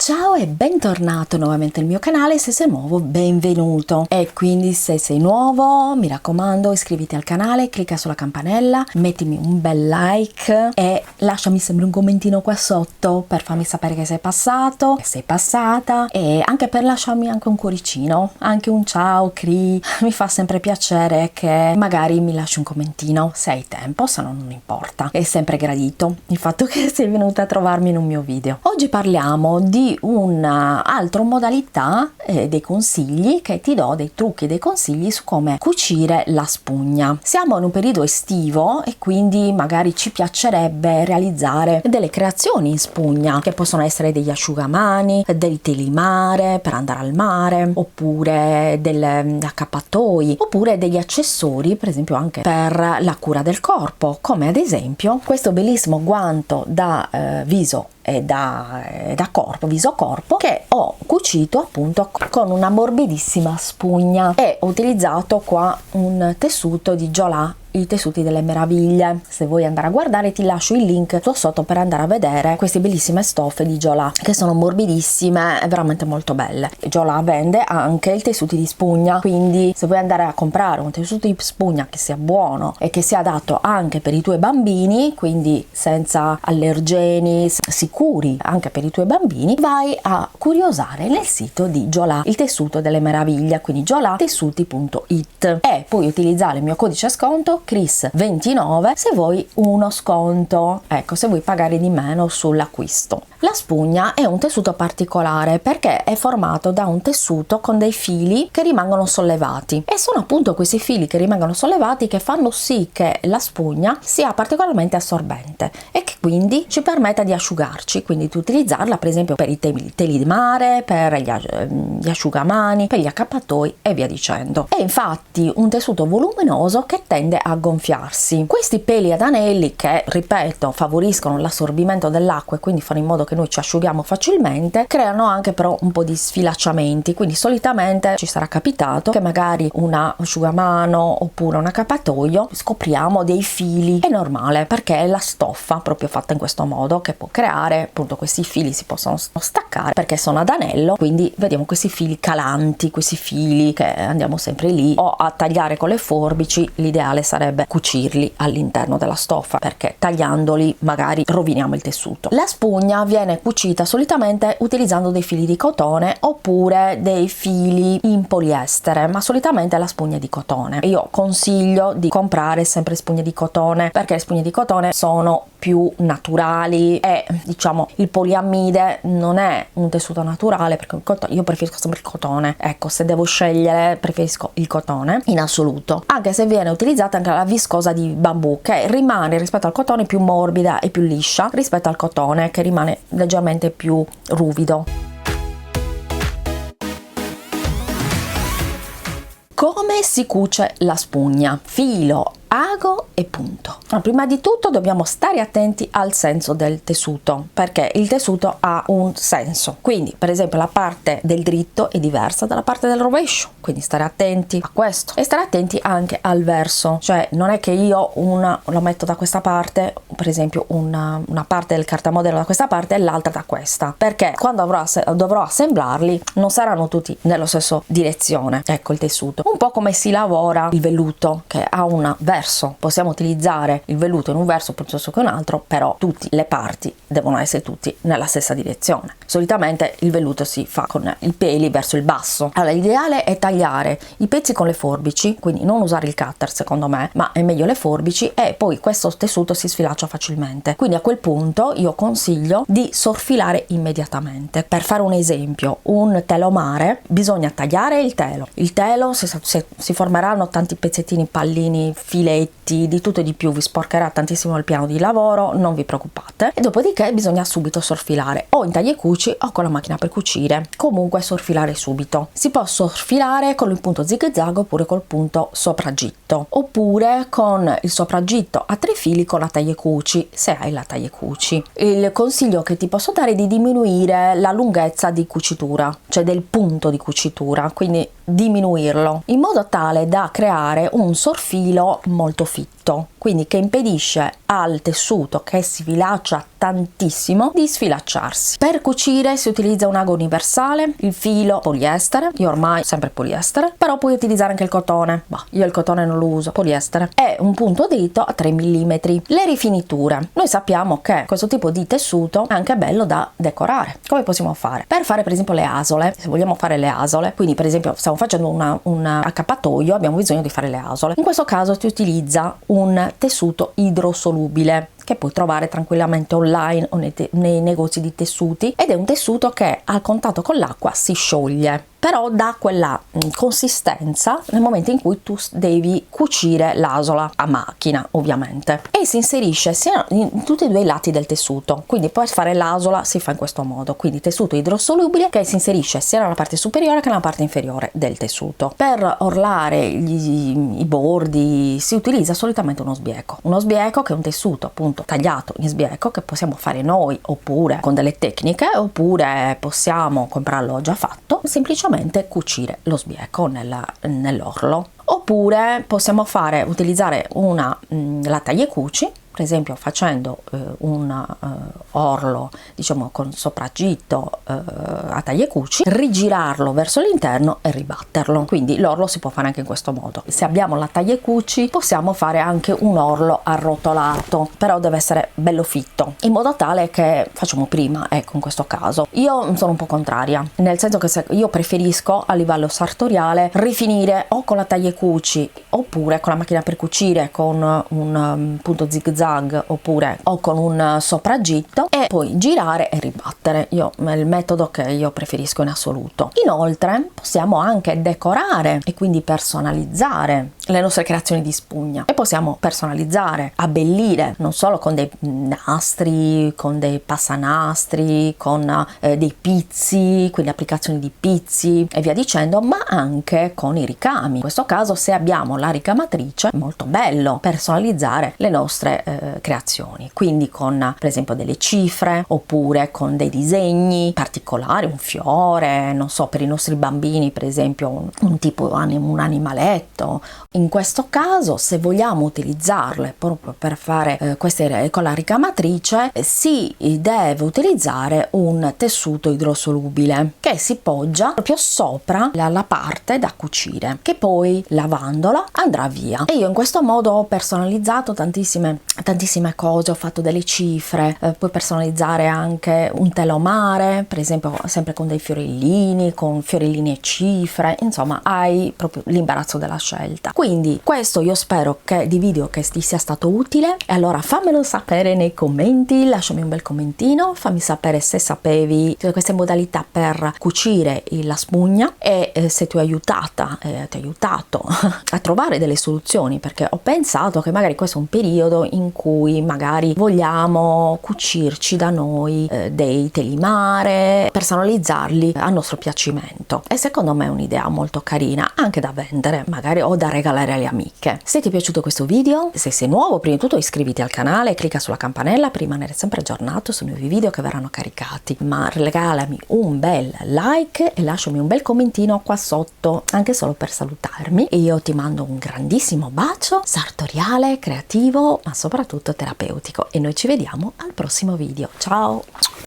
Ciao e bentornato nuovamente nel mio canale. Se sei nuovo, benvenuto, e quindi se sei nuovo mi raccomando iscriviti al canale, clicca sulla campanella, mettimi un bel like e lasciami sempre un commentino qua sotto per farmi sapere che sei passato, che sei passata, e anche per lasciarmi anche un cuoricino, anche un ciao, cri. Mi fa sempre piacere che magari mi lasci un commentino se hai tempo, se no non importa, è sempre gradito il fatto che sei venuta a trovarmi in un mio video. Oggi parliamo di un'altra modalità, dei consigli che ti do, dei trucchi, dei consigli su come cucire la spugna. Siamo in un periodo estivo e quindi magari ci piacerebbe realizzare delle creazioni in spugna, che possono essere degli asciugamani, dei telimare per andare al mare, oppure degli accappatoi, oppure degli accessori, per esempio anche per la cura del corpo, come ad esempio questo bellissimo guanto da viso e da corpo, viso corpo, che ho cucito appunto con una morbidissima spugna, e ho utilizzato qua un tessuto di Jola, i tessuti delle meraviglie. Se vuoi andare a guardare ti lascio il link qua sotto per andare a vedere queste bellissime stoffe di Jola, che sono morbidissime e veramente molto belle. Jola vende anche il tessuto di spugna, quindi se vuoi andare a comprare un tessuto di spugna che sia buono e che sia adatto anche per i tuoi bambini, quindi senza allergeni, sicuri anche per i tuoi bambini, vai a curiosare nel sito di Jola, il tessuto delle meraviglie, quindi jolatessuti.it, e puoi utilizzare il mio codice sconto Chris29 se vuoi uno sconto, ecco, se vuoi pagare di meno sull'acquisto. La spugna è un tessuto particolare perché è formato da un tessuto con dei fili che rimangono sollevati, e sono appunto questi fili che rimangono sollevati che fanno sì che la spugna sia particolarmente assorbente e che quindi ci permetta di asciugarci, quindi di utilizzarla per esempio per i teli di mare, per gli asciugamani, per gli accappatoi e via dicendo. È infatti un tessuto voluminoso che tende a gonfiarsi. Questi peli ad anelli, che ripeto favoriscono l'assorbimento dell'acqua e quindi fanno in modo che noi ci asciughiamo facilmente, creano anche però un po' di sfilacciamenti, quindi solitamente ci sarà capitato che magari un asciugamano oppure un accappatoio scopriamo dei fili. È normale perché è la stoffa proprio fatta in questo modo che può creare appunto questi fili, si possono staccare perché sono ad anello, quindi vediamo questi fili calanti, questi fili che andiamo sempre lì o a tagliare con le forbici. L'ideale sarebbe cucirli all'interno della stoffa, perché tagliandoli magari roviniamo il tessuto. La spugna viene cucita solitamente utilizzando dei fili di cotone oppure dei fili in poliestere, ma solitamente la spugna è di cotone. Io consiglio di comprare sempre spugne di cotone perché le spugne di cotone sono più naturali e diciamo il poliammide non è un tessuto naturale, perché io preferisco sempre il cotone. Ecco, se devo scegliere preferisco il cotone in assoluto, anche se viene utilizzata anche la viscosa di bambù, che rimane rispetto al cotone più morbida e più liscia rispetto al cotone che rimane leggermente più ruvido. Come si cuce la spugna? Filo, ago e punto. Prima di tutto dobbiamo stare attenti al senso del tessuto, perché il tessuto ha un senso, quindi per esempio la parte del dritto è diversa dalla parte del rovescio, quindi stare attenti a questo e stare attenti anche al verso, cioè non è che io lo metto da questa parte, per esempio una parte del cartamodello da questa parte e l'altra da questa, perché quando dovrò assemblarli non saranno tutti nella stessa direzione. Ecco il tessuto, un po' come si lavora il velluto, che ha un verso. Possiamo utilizzare il velluto in un verso piuttosto che un altro, però tutte le parti devono essere tutti nella stessa direzione. Solitamente il velluto si fa con i peli verso il basso. Allora l'ideale è tagliare i pezzi con le forbici, quindi non usare il cutter secondo me, ma è meglio le forbici, e poi questo tessuto si sfilaccia facilmente, quindi a quel punto io consiglio di sorfilare immediatamente. Per fare un esempio, un telomare, bisogna tagliare il telo si formeranno tanti pezzettini, pallini, filetti, di tutto e di più, vi sporcherà tantissimo il piano di lavoro, non vi preoccupate. E dopodiché bisogna subito sorfilare, o in taglia e cuci o con la macchina per cucire, comunque sorfilare subito. Si può sorfilare con il punto zig zag oppure col punto sopraggitto, oppure con il sopraggitto a 3 fili con la taglia e cuci, se hai la taglia e cuci. Il consiglio che ti posso dare è di diminuire la lunghezza di cucitura, cioè del punto di cucitura, quindi diminuirlo in modo tale da creare un sorfilo molto fitto. quindi che impedisce al tessuto che si sfilaccia tantissimo di sfilacciarsi. Per cucire si utilizza un ago universale, il filo poliestere, io ormai sempre poliestere, però puoi utilizzare anche il cotone, ma io il cotone non lo uso, poliestere, e un punto dritto a 3 mm. Le rifiniture, noi sappiamo che questo tipo di tessuto è anche bello da decorare. Come possiamo fare? Per fare per esempio le asole, se vogliamo fare le asole, quindi per esempio stiamo facendo un accappatoio, abbiamo bisogno di fare le asole, in questo caso si utilizza un tessuto idrosolubile che puoi trovare tranquillamente online o nei negozi di tessuti, ed è un tessuto che al contatto con l'acqua si scioglie, però dà quella consistenza nel momento in cui tu devi cucire l'asola a macchina, ovviamente, e si inserisce sia in tutti e due i lati del tessuto. Quindi per fare l'asola si fa in questo modo, quindi tessuto idrosolubile che si inserisce sia nella parte superiore che nella parte inferiore del tessuto. Per orlare i bordi si utilizza solitamente uno sbieco che è un tessuto appunto tagliato in sbieco, che possiamo fare noi oppure con delle tecniche, oppure possiamo comprarlo già fatto, semplicemente cucire lo sbieco nell'orlo. Oppure possiamo utilizzare la taglia e cuci, per esempio facendo un orlo diciamo con sopraggitto a taglia e cuci, rigirarlo verso l'interno e ribatterlo. Quindi l'orlo si può fare anche in questo modo. Se abbiamo la taglia e cuci possiamo fare anche un orlo arrotolato, però deve essere bello fitto, in modo tale che facciamo prima, ecco, in questo caso io sono un po' contraria, nel senso che io preferisco a livello sartoriale rifinire o con la taglia e cuci oppure con la macchina per cucire con un punto zig zag oppure o con un sopraggitto, e poi girare e ribattere. È il metodo che io preferisco in assoluto. Inoltre possiamo anche decorare e quindi personalizzare le nostre creazioni di spugna, e possiamo personalizzare, abbellire non solo con dei nastri, con dei passanastri, con dei pizzi, quindi applicazioni di pizzi e via dicendo, ma anche con i ricami. In questo caso, se abbiamo la ricamatrice, è molto bello personalizzare le nostre creazioni, quindi con per esempio delle cifre oppure con dei disegni particolari, un fiore, non so, per i nostri bambini per esempio un animaletto. In questo caso, se vogliamo utilizzarle proprio per fare queste con la ricamatrice, si deve utilizzare un tessuto idrosolubile che si poggia proprio sopra la parte da cucire, che poi lavandola andrà via. E io in questo modo ho personalizzato tantissime cose, ho fatto delle cifre, puoi personalizzare anche un telomare, per esempio sempre con dei fiorellini e cifre, insomma hai proprio l'imbarazzo della scelta. Quindi questo io spero di video che ti sia stato utile, e allora fammelo sapere nei commenti, lasciami un bel commentino, fammi sapere se sapevi tutte queste modalità per cucire la spugna e se ti ho aiutato a trovare delle soluzioni, perché ho pensato che magari questo è un periodo in cui magari vogliamo cucirci da noi dei telimare, personalizzarli a nostro piacimento, e secondo me è un'idea molto carina anche da vendere magari o da regalare alle amiche. Se ti è piaciuto questo video, se sei nuovo, prima di tutto iscriviti al canale e clicca sulla campanella per rimanere sempre aggiornato sui nuovi video che verranno caricati, ma regalami un bel like e lasciami un bel commentino qua sotto anche solo per salutarmi, e io ti mando un grandissimo bacio sartoriale, creativo ma soprattutto terapeutico, e noi ci vediamo al prossimo video. Ciao!